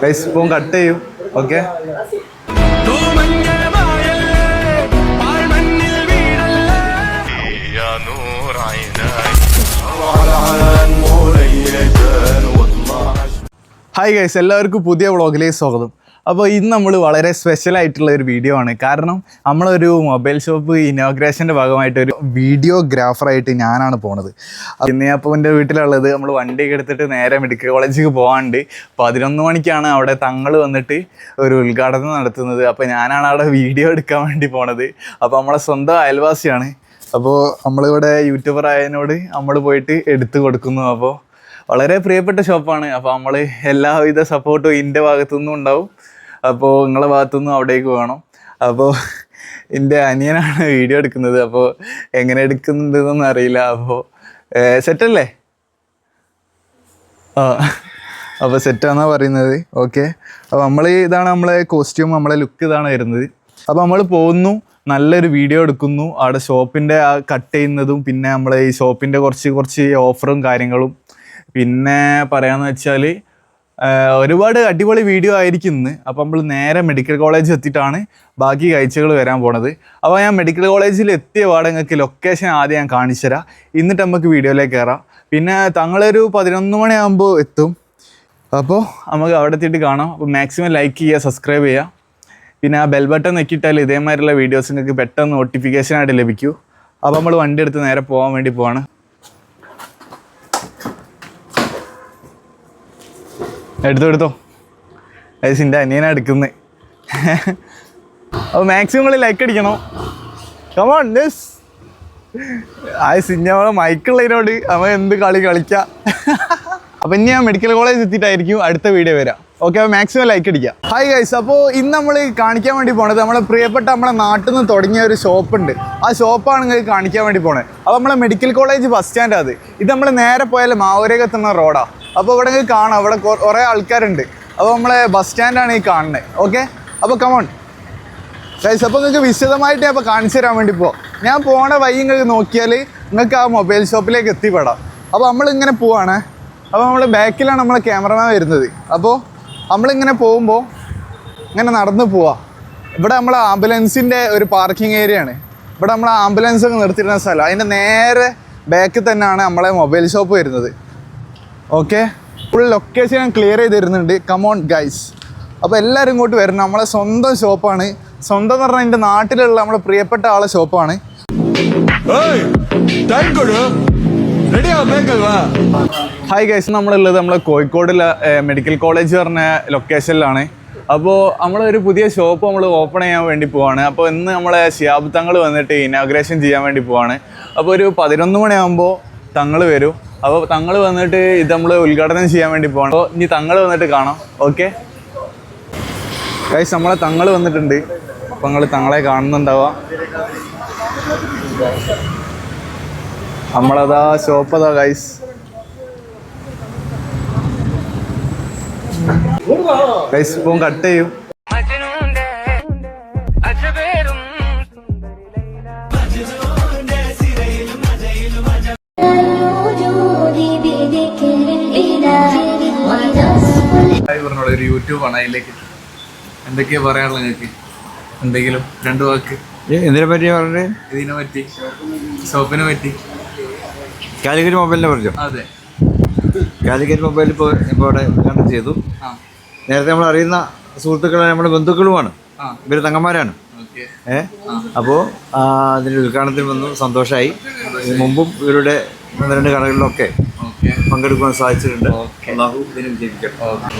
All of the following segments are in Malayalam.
ഗൈസ് ഇപ്പം കട്ട് ചെയ്യും. ഓക്കെ, ഹായ് ഗൈസ്, എല്ലാവർക്കും പുതിയ വ്ളോഗിലേക്ക് സ്വാഗതം. അപ്പോൾ ഇന്ന് നമ്മൾ വളരെ സ്പെഷ്യൽ ആയിട്ടുള്ള ഒരു വീഡിയോ ആണ്. കാരണം നമ്മളൊരു മൊബൈൽ ഷോപ്പ് ഇനോഗ്രേഷൻ്റെ ഭാഗമായിട്ടൊരു വീഡിയോഗ്രാഫറായിട്ട് ഞാനാണ് പോണത്. ഇന്ന് ഞാൻ അപ്പോൾ എൻ്റെ വീട്ടിലുള്ളത്. നമ്മൾ വണ്ടിയൊക്കെ എടുത്തിട്ട് നേരെ മെഡിക്കൽ കോളേജിലേക്ക് പോകാണ്ട് 11 മണിക്കാണ് അവിടെ തങ്ങൾ വന്നിട്ട് ഒരു ഉദ്ഘാടനം നടത്തുന്നത്. അപ്പോൾ ഞാനാണ് അവിടെ വീഡിയോ എടുക്കാൻ വേണ്ടി പോണത്. അപ്പോൾ നമ്മളെ സ്വന്തം അയൽവാസിയാണ്. അപ്പോൾ നമ്മളിവിടെ യൂട്യൂബർ ആയതിനോട് നമ്മൾ പോയിട്ട് എടുത്തു കൊടുക്കുന്നു. അപ്പോൾ വളരെ പ്രിയപ്പെട്ട ഷോപ്പാണ്. അപ്പോൾ നമ്മൾ എല്ലാവിധ സപ്പോർട്ടും എൻ്റെ ഭാഗത്തുനിന്നും ഉണ്ടാവും. അപ്പോൾ നിങ്ങളെ ഭാഗത്തുനിന്നും അവിടേക്ക് വേണം. അപ്പോൾ എൻ്റെ അനിയനാണ് വീഡിയോ എടുക്കുന്നത്. അപ്പോൾ എങ്ങനെ എടുക്കുന്നുണ്ടെന്നൊന്നും അറിയില്ല. അപ്പോൾ സെറ്റല്ലേ? അപ്പോൾ സെറ്റാണെന്നാണ് പറയുന്നത്. ഓക്കെ, അപ്പോൾ ഇതാണ് നമ്മളെ കോസ്റ്റ്യൂം, നമ്മളെ ലുക്ക് ഇതാണ് വരുന്നത്. അപ്പോൾ നമ്മൾ പോകുന്നു, നല്ലൊരു വീഡിയോ എടുക്കുന്നു. അവിടെ ഷോപ്പിൻ്റെ ആ കട്ട് ചെയ്യുന്നതും പിന്നെ നമ്മളെ ഈ ഷോപ്പിൻ്റെ കുറച്ച് ഓഫറും കാര്യങ്ങളും പിന്നെ പറയാമെന്ന് വെച്ചാൽ ഒരുപാട് അടിപൊളി വീഡിയോ ആയിരിക്കും ഇന്ന്. അപ്പോൾ നമ്മൾ നേരെ മെഡിക്കൽ കോളേജിൽ എത്തിയിട്ടാണ് ബാക്കി കാഴ്ചകൾ വരാൻ പോണത്. അപ്പോൾ ഞാൻ മെഡിക്കൽ കോളേജിൽ എത്തിയ പാടെ നിങ്ങൾക്ക് ലൊക്കേഷൻ ആദ്യം ഞാൻ കാണിച്ചു തരാം, എന്നിട്ട് നമുക്ക് വീഡിയോയിലേക്ക് കയറാം. പിന്നെ തങ്ങളൊരു 11 മണിയാകുമ്പോൾ എത്തും. അപ്പോൾ നമുക്ക് അവിടെ എത്തിയിട്ട് കാണാം. അപ്പോൾ മാക്സിമം ലൈക്ക് ചെയ്യുക, സബ്സ്ക്രൈബ് ചെയ്യുക. പിന്നെ ആ ബെൽ ബട്ടൺ നെക്കിയിട്ടാൽ ഇതേമാതിരിയുള്ള വീഡിയോസ് നിങ്ങൾക്ക് പെട്ടെന്ന് നോട്ടിഫിക്കേഷനായിട്ട് ലഭിക്കൂ. അപ്പോൾ നമ്മൾ വണ്ടി എടുത്ത് നേരെ പോകാൻ വേണ്ടി പോവാണ്. എടുത്തോ അതിൻ്റെ അനിയനാണ് എടുക്കുന്നത്. അപ്പോൾ മാക്സിമം നിങ്ങൾ ലൈക്ക് അടിക്കണം. Come on yes. നമ്മളെ മൈക്കുള്ളതിനോട് അവൻ എന്ത് കളി കളിക്കാം. അപ്പോൾ ഇനി ഞാൻ മെഡിക്കൽ കോളേജ് എത്തിയിട്ടായിരിക്കും അടുത്ത വീഡിയോ വരാം. ഓക്കെ, അപ്പോൾ മാക്സിമം ലൈക്ക് അടിക്കുക. ഹായ് ഗൈസ്, അപ്പോൾ ഇന്ന് നമ്മൾ കാണിക്കാൻ വേണ്ടി പോണത് നമ്മളെ പ്രിയപ്പെട്ട നമ്മളെ നാട്ടിൽ നിന്ന് തുടങ്ങിയ ഒരു ഷോപ്പുണ്ട്. ആ ഷോപ്പാണ് നിങ്ങൾക്ക് കാണിക്കാൻ വേണ്ടി പോണത്. അപ്പോൾ നമ്മളെ മെഡിക്കൽ കോളേജ് ബസ് സ്റ്റാൻഡ് അത്. ഇത് നമ്മൾ നേരെ പോയാൽ മാവൂരേക്ക് എത്തുന്ന റോഡാണ്. അപ്പോൾ ഇവിടെ നിങ്ങൾക്ക് കാണാം, ഇവിടെ കുറേ ആൾക്കാരുണ്ട്. അപ്പോൾ നമ്മളെ ബസ് സ്റ്റാൻഡാണ് ഈ കാണുന്നത്. ഓക്കെ, അപ്പോൾ കമോൺ ഗൈസ്. അപ്പോൾ നിങ്ങൾക്ക് വിശദമായിട്ട് അപ്പോൾ കാണിച്ചു തരാൻ വേണ്ടി ഞാൻ പോണ വഴി നിങ്ങൾക്ക് നോക്കിയാൽ നിങ്ങൾക്ക് ആ മൊബൈൽ ഷോപ്പിലേക്ക് എത്തിപ്പെടാം. അപ്പോൾ നമ്മളിങ്ങനെ പോവാണ്. അപ്പോൾ നമ്മൾ ബാക്കിലാണ് നമ്മളെ ക്യാമറമാൻ വരുന്നത്. അപ്പോൾ നമ്മളിങ്ങനെ പോകുമ്പോൾ ഇങ്ങനെ നടന്ന് പോവാം. ഇവിടെ നമ്മളെ ആംബുലൻസിൻ്റെ ഒരു പാർക്കിംഗ് ഏരിയ ആണ്. ഇവിടെ നമ്മൾ ആംബുലൻസൊക്കെ നിർത്തിയിരുന്ന സ്ഥലം. അതിൻ്റെ നേരെ ബാക്കിൽ തന്നെയാണ് നമ്മളെ മൊബൈൽ ഷോപ്പ് വരുന്നത്. ഓക്കെ, ഫുൾ ലൊക്കേഷൻ ഞാൻ ക്ലിയർ ചെയ്ത് തരുന്നുണ്ട്. Come on guys. അപ്പോൾ എല്ലാവരും ഇങ്ങോട്ട് വരണം. നമ്മളെ സ്വന്തം ഷോപ്പാണ്. സ്വന്തം എന്ന് പറഞ്ഞാൽ എൻ്റെ നാട്ടിലുള്ള നമ്മളെ പ്രിയപ്പെട്ട ആളെ ഷോപ്പാണ്. ഹായ് ഗൈസ്, നമ്മളുള്ളത് നമ്മളെ കോഴിക്കോടിലെ മെഡിക്കൽ കോളേജ് പറഞ്ഞ ലൊക്കേഷനിലാണ്. അപ്പോൾ നമ്മളൊരു പുതിയ ഷോപ്പ് നമ്മൾ ഓപ്പൺ ചെയ്യാൻ വേണ്ടി പോവാണ്. അപ്പോൾ ഇന്ന് നമ്മളെ ശിഹാബ് തങ്ങൾ വന്നിട്ട് ഇനോഗ്രേഷൻ ചെയ്യാൻ വേണ്ടി പോവാണ്. അപ്പോൾ ഒരു 11 മണിയാകുമ്പോൾ തങ്ങൾ വരും. അപ്പോൾ തങ്ങൾ വന്നിട്ട് ഇത് നമ്മൾ ഉദ്ഘാടനം ചെയ്യാൻ വേണ്ടി പോകണം. അപ്പോൾ ഇനി തങ്ങൾ വന്നിട്ട് കാണാം. ഓക്കെ ഗൈസ്, നമ്മളെ തങ്ങൾ വന്നിട്ടുണ്ട്. അപ്പോൾ നിങ്ങൾ തങ്ങളെ കാണുന്നുണ്ടാവുക. നമ്മളതാ ഷോപ്പ് അതാ ഗൈസ്. ഗൈസ് ഇപ്പം കട്ട് ചെയ്യും. ഒരു യൂട്യൂബാണ്, അതിലേക്ക് എന്തൊക്കെയാ പറയാനുള്ളത് നിങ്ങൾക്ക്? എന്തെങ്കിലും 2 വാക്ക് എന്തിനെ പറ്റിയാ പറഞ്ഞത്? ഇതിനെ പറ്റി, ഷോപ്പിനെ പറ്റി. കാലിക്കറ്റ് മൊബൈലിനെ പറ്റിയോ? അതെ, കാലിക്കറ്റ് മൊബൈൽ ഇപ്പോൾ ഇവിടെ ഉദ്ഘാടനം ചെയ്തു. നേരത്തെ നമ്മൾ അറിയുന്ന സുഹൃത്തുക്കളെ നമ്മുടെ ബന്ധുക്കളുമാണ്, ഇവർ തങ്ങന്മാരാണ്. അപ്പോൾ അതിൻ്റെ ഉദ്ഘാടനത്തിന് വന്നു, സന്തോഷമായി. മുമ്പും ഇവരുടെ 1-2 കടകളിലൊക്കെ പങ്കെടുക്കാൻ സാധിച്ചിട്ടുണ്ട്.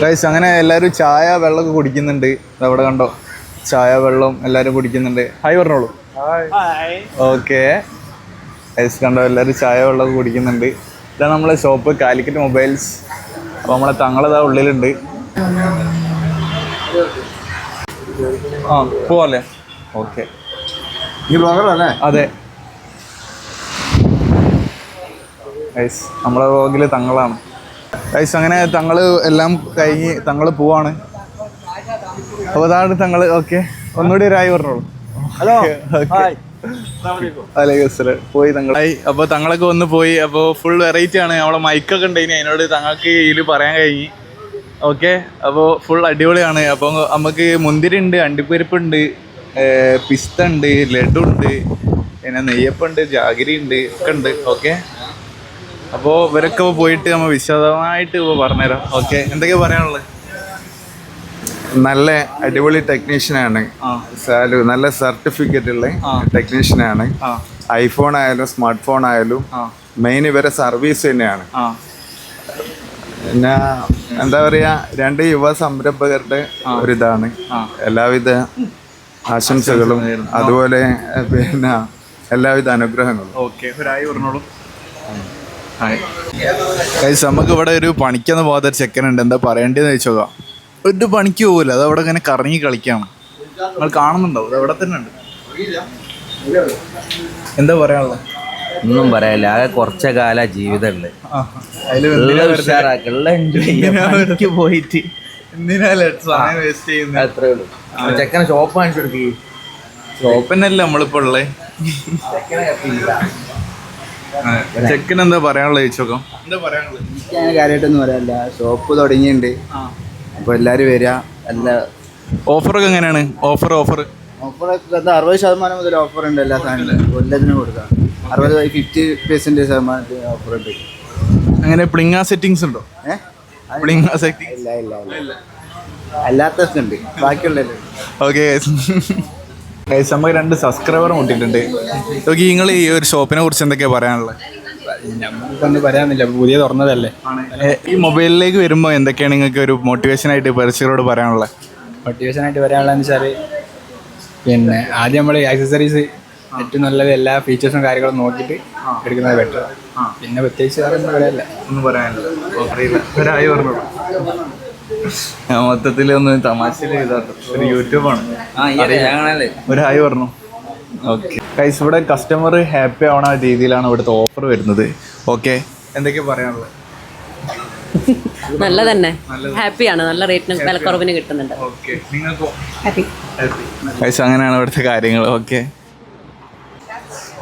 ഗൈസ്, അങ്ങനെ എല്ലാവരും ചായ വെള്ളമൊക്കെ കുടിക്കുന്നുണ്ട്. അവിടെ കണ്ടോ, ചായ വെള്ളം എല്ലാവരും കുടിക്കുന്നുണ്ട്. ഹായ് പറഞ്ഞോളൂ. ഓക്കെ ഗൈസ്, കണ്ടോ എല്ലാവരും ചായ വെള്ളമൊക്കെ കുടിക്കുന്നുണ്ട്. ഇതാണ് നമ്മളെ ഷോപ്പ് കാലിക്കറ്റ് മൊബൈൽസ്. അപ്പോൾ നമ്മളെ തങ്ങളതാ ഉള്ളിലുണ്ട്. പോവല്ലേ? ഓക്കെ, ഈ ബ്ലോഗറല്ലേ? അതെ ഗൈസ്, നമ്മളെ വ്ളോഗിൽ തങ്ങളാണ് ഗൈസ്. അങ്ങനെ തങ്ങൾ എല്ലാം കഴിഞ്ഞ് തങ്ങൾ പോവാണ്. അപ്പോൾ അതാണ് തങ്ങൾ. ഓക്കെ, ഒന്നുകൂടി ഒരു ഹായ് പറഞ്ഞോളൂ. ഹലോ, പോയി തങ്ങളായി. അപ്പോൾ തങ്ങളൊക്കെ ഒന്ന് പോയി. അപ്പോൾ ഫുൾ വെറൈറ്റി ആണ്. നമ്മളെ മൈക്കൊക്കെ ഉണ്ടായിന്, അതിനോട് തങ്ങൾക്ക് ഇതിൽ പറയാൻ കഴിഞ്ഞ്. ഓക്കെ. അപ്പോൾ ഫുൾ അടിപൊളിയാണ്. അപ്പോൾ നമുക്ക് മുന്തിരി ഉണ്ട്, അണ്ടിപ്പരിപ്പുണ്ട്, പിസ്ത ഉണ്ട്, ലഡു ഉണ്ട്, പിന്നെ നെയ്യപ്പുണ്ട്, ജാഗിരി ഉണ്ട്, ഒക്കെ ഉണ്ട്. ഓക്കെ. അപ്പോൾ ഇവരൊക്കെ പോയിട്ട് നമ്മൾ വിശദമായിട്ട് പറഞ്ഞുതരാം. ഓക്കെ. എന്തൊക്കെയാണ് പറയാനുള്ളത്? നല്ല അടിപൊളി ടെക്നീഷ്യനാണ് സാലു, നല്ല സർട്ടിഫിക്കറ്റ് ഉള്ള ടെക്നീഷ്യനാണ്. ഐഫോൺ ആയാലും സ്മാർട്ട് ഫോൺ ആയാലും മെയിൻ ഇവരെ സർവീസ് തന്നെയാണ്. പിന്നെ എന്താ പറയാ, 2 യുവ സംരംഭകരുടെ ഒരിതാണ്. എല്ലാവിധ ആശംസകളും അതുപോലെ പിന്നെ എല്ലാവിധ അനുഗ്രഹങ്ങളും. ഓക്കെ. ഒരായി പറഞ്ഞോളൂ. നമുക്ക് ഇവിടെ ഒരു പണിക്കൊന്നും പോകാത്ത ചെക്കനുണ്ട്. എന്താ പറയേണ്ടതെന്ന് ചോദിച്ചോക്കാം. ഒരു പണിക്ക് പോകില്ല, അത് അവിടെ ഇങ്ങനെ കറങ്ങി കളിക്കാണ്. നിങ്ങൾ കാണുന്നുണ്ടോ? അത് അവിടെ തന്നെ ഉണ്ട്. എന്താ പറയാനുള്ളത്? ഒന്നും പറയാനില്ല. ആകെ കുറച്ച കാല ജീവിതമുണ്ട്. പോയിട്ട് അത്രേ ഉള്ളൂ. ചെക്കനെ ഷോപ്പ് കാണിച്ചു കൊടുക്കി. ഷോപ്പിനല്ലേ നമ്മളിപ്പോ ഉള്ളേ. ചെക്കൻ എന്താ പറയാനുള്ളത് ചോദിച്ചോക്കാം. എന്താ പറയാനുള്ളത്? എനിക്ക് കാര്യമായിട്ടൊന്നും പറയാനില്ല. ഷോപ്പ് തുടങ്ങിയിട്ടുണ്ട്. അപ്പോൾ എല്ലാവരും വരിക. എല്ലാ ഓഫറൊക്കെ എങ്ങനെയാണ്? ഓഫറൊക്കെ 60% മുതൽ ഓഫർ ഉണ്ട്. എല്ലാ സാധനങ്ങളും എല്ലാത്തിനും കൊടുക്കാം. 50% ഓഫർ ഉണ്ട്. അങ്ങനെ പ്ലിങ്ങ സെറ്റിങ്സ് ഉണ്ടോ? പ്ലിങ്ങ സെറ്റിംഗ് ഇല്ല. അല്ലാത്തൊക്കെ ഉണ്ട്, ബാക്കിയുള്ള. ഓക്കെ. നമുക്ക് 2 സബ്സ്ക്രൈബർ മുട്ടിയിട്ടുണ്ട്. ഓക്കെ. നിങ്ങൾ ഈ ഒരു ഷോപ്പിനെ കുറിച്ച് എന്തൊക്കെയാണ് പറയാനുള്ളത്? നമുക്കൊന്നും പറയാനില്ല, പുതിയ തുറന്നതല്ലേ. ഈ മൊബൈലിലേക്ക് വരുമ്പോൾ എന്തൊക്കെയാണ് നിങ്ങൾക്ക് ഒരു മോട്ടിവേഷനായിട്ട് പരസ്യരോട് പറയാനുള്ളത്? മോട്ടിവേഷനായിട്ട് പറയാനുള്ളതെന്ന് വെച്ചാൽ, പിന്നെ ആദ്യം നമ്മൾ ആക്സസറീസ് ഏറ്റവും നല്ലത് എല്ലാ ഫീച്ചേഴ്സും കാര്യങ്ങളും നോക്കിയിട്ട് എടുക്കുന്നത് ബെറ്റർ. പിന്നെ പ്രത്യേകിച്ച് ഒന്നും പറയാനില്ല. ഒന്നും പറയാനില്ല. ഒരായി പറഞ്ഞോളൂ. മൊത്തത്തിൽ ഒന്ന് തമാശയിൽ ചെയ്താട്ടോ. ഒരു യൂട്യൂബാണ്. ഒരായി പറഞ്ഞു. ഓക്കെ. ഗൈസ്, ഇവിടെ കസ്റ്റമർ ഹാപ്പി ആവണ രീതിയിലാണ് ഇവിടുത്തെ ഓഫർ വരുന്നത്. ഓക്കെ. എന്തൊക്കെയാ പറയാനുള്ളത്? നല്ല തന്നെ, ഹാപ്പിയാണ്. നല്ല റേറ്റിന് വിലക്കുറവിന് കിട്ടുന്നുണ്ട്. ഓക്കെ. നിങ്ങൾക്കോ? ഗൈസ്, അങ്ങനെയാണ് ഇവിടുത്തെ കാര്യങ്ങൾ. ഓക്കെ.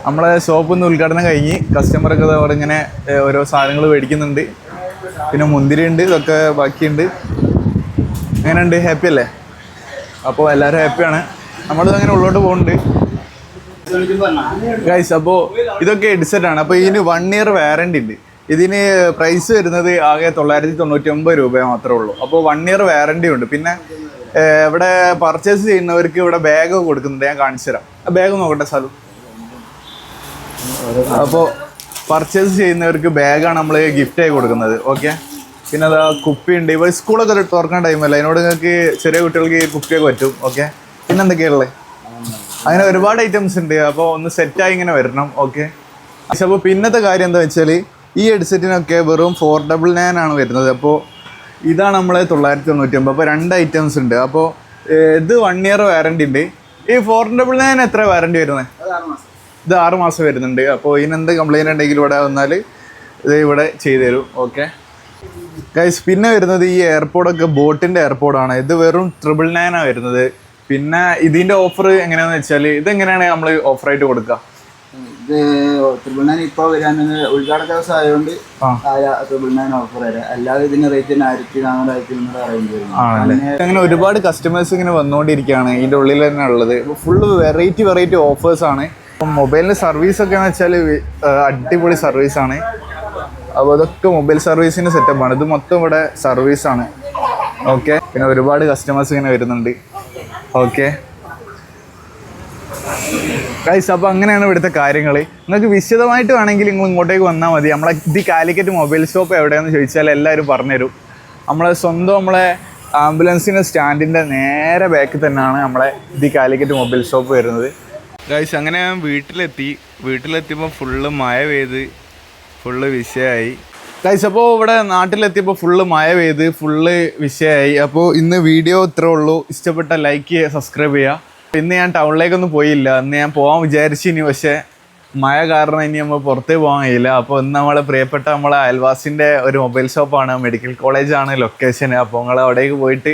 നമ്മളെ ഷോപ്പിൽ നിന്ന് ഉദ്ഘാടനം കഴിഞ്ഞ് കസ്റ്റമറൊക്കെ അവിടെ ഇങ്ങനെ ഓരോ സാധനങ്ങൾ മേടിക്കുന്നുണ്ട്. പിന്നെ മുന്തിരി ഉണ്ട്, ഇതൊക്കെ ബാക്കിയുണ്ട്. എങ്ങനെയുണ്ട്? ഹാപ്പി അല്ലേ? അപ്പോൾ എല്ലാവരും ഹാപ്പിയാണ്. നമ്മളിത് അങ്ങനെ ഉള്ളോട്ട് പോകുന്നുണ്ട് ഗൈസ്. അപ്പോൾ ഇതൊക്കെ ഹെഡ്സെറ്റാണ്. അപ്പോൾ ഇതിന് 1 ഇയർ വാറണ്ടി ഉണ്ട്. ഇതിന് പ്രൈസ് വരുന്നത് ആകെ 999 രൂപ മാത്രമേ ഉള്ളൂ. അപ്പോൾ 1 ഇയർ വാറണ്ടി ഉണ്ട്. പിന്നെ ഇവിടെ പർച്ചേസ് ചെയ്യുന്നവർക്ക് ഇവിടെ ബാഗ് കൊടുക്കുന്നുണ്ട്. ഞാൻ കാണിച്ചു തരാം. ആ ബാഗ് നോക്കട്ടെ സാലു. അപ്പോൾ പർച്ചേസ് ചെയ്യുന്നവർക്ക് ബാഗാണ് നമ്മൾ ഗിഫ്റ്റായി കൊടുക്കുന്നത്. ഓക്കെ. പിന്നെ അതാ കുപ്പിയുണ്ട്. ഇപ്പോൾ സ്കൂളൊക്കെ തുറക്കാൻ ടൈമല്ല, അതിനോട് നിങ്ങൾക്ക് ചെറിയ കുട്ടികൾക്ക് കുപ്പിയൊക്കെ പറ്റും. ഓക്കെ. പിന്നെ എന്തൊക്കെയുള്ളത്? അങ്ങനെ ഒരുപാട് ഐറ്റംസ് ഉണ്ട്. അപ്പോൾ ഒന്ന് സെറ്റായി ഇങ്ങനെ വരണം. ഓക്കെ. പക്ഷെ അപ്പോൾ പിന്നത്തെ കാര്യം എന്താ വെച്ചാൽ, ഈ ഹെഡ്സെറ്റിനൊക്കെ വെറും 499 ആണ് വരുന്നത്. അപ്പോൾ ഇതാണ് നമ്മളെ 999. അപ്പോൾ 2 ഐറ്റംസ് ഉണ്ട്. അപ്പോൾ ഇത് 1 ഇയർ വാറണ്ടി ഉണ്ട്. ഈ 499 എത്ര വാറണ്ടി വരുന്നത്? ഇത് 6 മാസം വരുന്നുണ്ട്. അപ്പോൾ ഇതിനെന്ത് കംപ്ലൈൻറ്റ് ഉണ്ടെങ്കിൽ ഇവിടെ വന്നാൽ ഇത് ഇവിടെ ചെയ്തു തരും. Okay guys. പിന്നെ വരുന്നത് ഈ എയർപോർട്ടൊക്കെ ബോട്ടിൻ്റെ എയർപോർട്ടാണ്. ഇത് വെറും 999 വരുന്നത്. പിന്നെ ഇതിൻ്റെ ഓഫർ എങ്ങനെയാണെന്ന് വെച്ചാൽ, ഇതെങ്ങനെയാണ് നമ്മൾ ഓഫറായിട്ട് കൊടുക്കുക? ഇത് 999 ഇപ്പോൾ വരാൻ ഉദ്ഘാടന ദിവസം ആയതുകൊണ്ട് 999 ഓഫർ വരാം. അല്ലാതെ ഇതിൻ്റെ റേറ്റ് 1400 1500 അറേഞ്ച് വരും. അങ്ങനെ ഒരുപാട് കസ്റ്റമേഴ്സ് ഇങ്ങനെ വന്നുകൊണ്ടിരിക്കുകയാണ്. ഇതിൻ്റെ ഉള്ളിൽ തന്നെ ഉള്ളത് ഫുള്ള് വെറൈറ്റി ഓഫേഴ്സാണ്. അപ്പം മൊബൈലിൻ്റെ സർവീസൊക്കെ എന്ന് വെച്ചാൽ അടിപൊളി സർവീസാണ്. അപ്പോൾ അതൊക്കെ മൊബൈൽ സർവീസിൻ്റെ സെറ്റപ്പാണ്. ഇത് മൊത്തം ഇവിടെ സർവീസാണ്. ഓക്കെ. പിന്നെ ഒരുപാട് കസ്റ്റമേഴ്സ് ഇങ്ങനെ വരുന്നുണ്ട്. Okay guys. അപ്പോൾ അങ്ങനെയാണ് ഇവിടുത്തെ കാര്യങ്ങൾ. നിങ്ങൾക്ക് വിശദമായിട്ട് വേണമെങ്കിൽ നിങ്ങൾ ഇങ്ങോട്ടേക്ക് വന്നാൽ മതി. നമ്മളെ ദി കാലിക്കറ്റ് മൊബൈൽ ഷോപ്പ് എവിടെയാണെന്ന് ചോദിച്ചാൽ എല്ലാവരും പറഞ്ഞുതരും. നമ്മളെ ആംബുലൻസിൻ്റെ സ്റ്റാൻഡിൻ്റെ നേരെ ബാക്കിൽ തന്നെയാണ് നമ്മളെ ദി കാലിക്കറ്റ് മൊബൈൽ ഷോപ്പ് വരുന്നത്. ഗൈസ്, അങ്ങനെ ഞാൻ വീട്ടിലെത്തിയപ്പോൾ ഫുള്ള് മഴ പെയ്ത് ഫുള്ള് വിഷയമായി ഗൈസ്. അപ്പോൾ ഇവിടെ നാട്ടിലെത്തിയപ്പോൾ ഫുള്ള് മഴ പെയ്ത് ഫുള്ള് വിഷയമായി. അപ്പോൾ ഇന്ന് വീഡിയോ ഇത്രേ ഉള്ളൂ. ഇഷ്ടപ്പെട്ട ലൈക്ക് ചെയ്യുക, സബ്സ്ക്രൈബ് ചെയ്യുക. ഇന്ന് ഞാൻ ടൗണിലേക്കൊന്നും പോയില്ല. ഇന്ന് ഞാൻ പോകാൻ വിചാരിച്ചിനി, പക്ഷേ മഴ കാരണം ഇനി നമ്മൾ പുറത്തേ പോകാൻ കഴിയില്ല. അപ്പോൾ ഇന്ന് നമ്മളെ പ്രിയപ്പെട്ട നമ്മളെ അയൽവാസിൻ്റെ ഒരു മൊബൈൽ ഷോപ്പാണ്, മെഡിക്കൽ കോളേജാണ് ലൊക്കേഷൻ. അപ്പോൾ നിങ്ങൾ അവിടേക്ക് പോയിട്ട്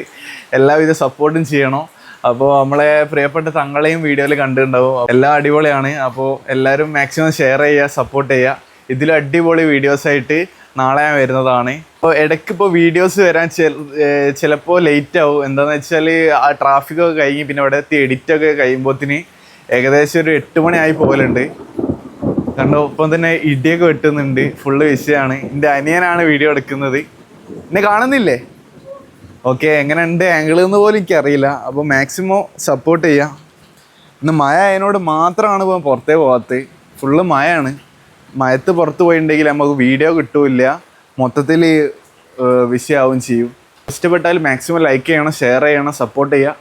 എല്ലാവിധ സപ്പോർട്ടും ചെയ്യണം. അപ്പോൾ നമ്മളെ പ്രിയപ്പെട്ട തങ്ങളെയും വീഡിയോയിൽ കണ്ടിട്ടുണ്ടാവും. എല്ലാം അടിപൊളിയാണ്. അപ്പോൾ എല്ലാവരും മാക്സിമം ഷെയർ ചെയ്യുക, സപ്പോർട്ട് ചെയ്യുക. ഇതിലും അടിപൊളി വീഡിയോസായിട്ട് നാളെ ഞാൻ വരുന്നതാണ്. അപ്പോൾ ഇടയ്ക്ക് ഇപ്പോൾ വീഡിയോസ് വരാൻ ചിലപ്പോൾ ലേറ്റ് ആവും. എന്താണെന്ന് വെച്ചാൽ ആ ട്രാഫിക്കൊക്കെ കഴിഞ്ഞ് പിന്നെ ഇവിടെ എത്തി എഡിറ്റൊക്കെ കഴിയുമ്പോഴത്തേന് ഏകദേശം ഒരു 8 മണിയായി പോലുണ്ട്. കാരണം ഒപ്പം തന്നെ ഇടിയൊക്കെ വെട്ടുന്നുണ്ട്. ഫുള്ള് വിഷയമാണ്. എൻ്റെ അനിയനാണ് വീഡിയോ എടുക്കുന്നത്. എന്നെ കാണുന്നില്ലേ? ഓക്കെ, എങ്ങനെയുണ്ട് ആംഗിൾ എന്ന് പോലും എനിക്കറിയില്ല. അപ്പോൾ മാക്സിമം സപ്പോർട്ട് ചെയ്യാം. ഇന്ന് മഴ അതിനോട് മാത്രമാണ് ഇപ്പോൾ പുറത്തേ പോകാത്തത്. ഫുള്ള് മഴയാണ്. മഴത്ത് പുറത്ത് പോയിട്ടുണ്ടെങ്കിൽ നമുക്ക് വീഡിയോ കിട്ടില്ല, മൊത്തത്തിൽ വിഷയമാവും ചെയ്യും. ഇഷ്ടപ്പെട്ടാൽ മാക്സിമം ലൈക്ക് ചെയ്യണം, ഷെയർ ചെയ്യണം, സപ്പോർട്ട് ചെയ്യുക.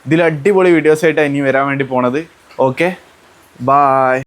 ഇതിൽ അടിപൊളി വീഡിയോസായിട്ട് ഇനി വരാൻ വേണ്ടി പോണത്. Okay, bye.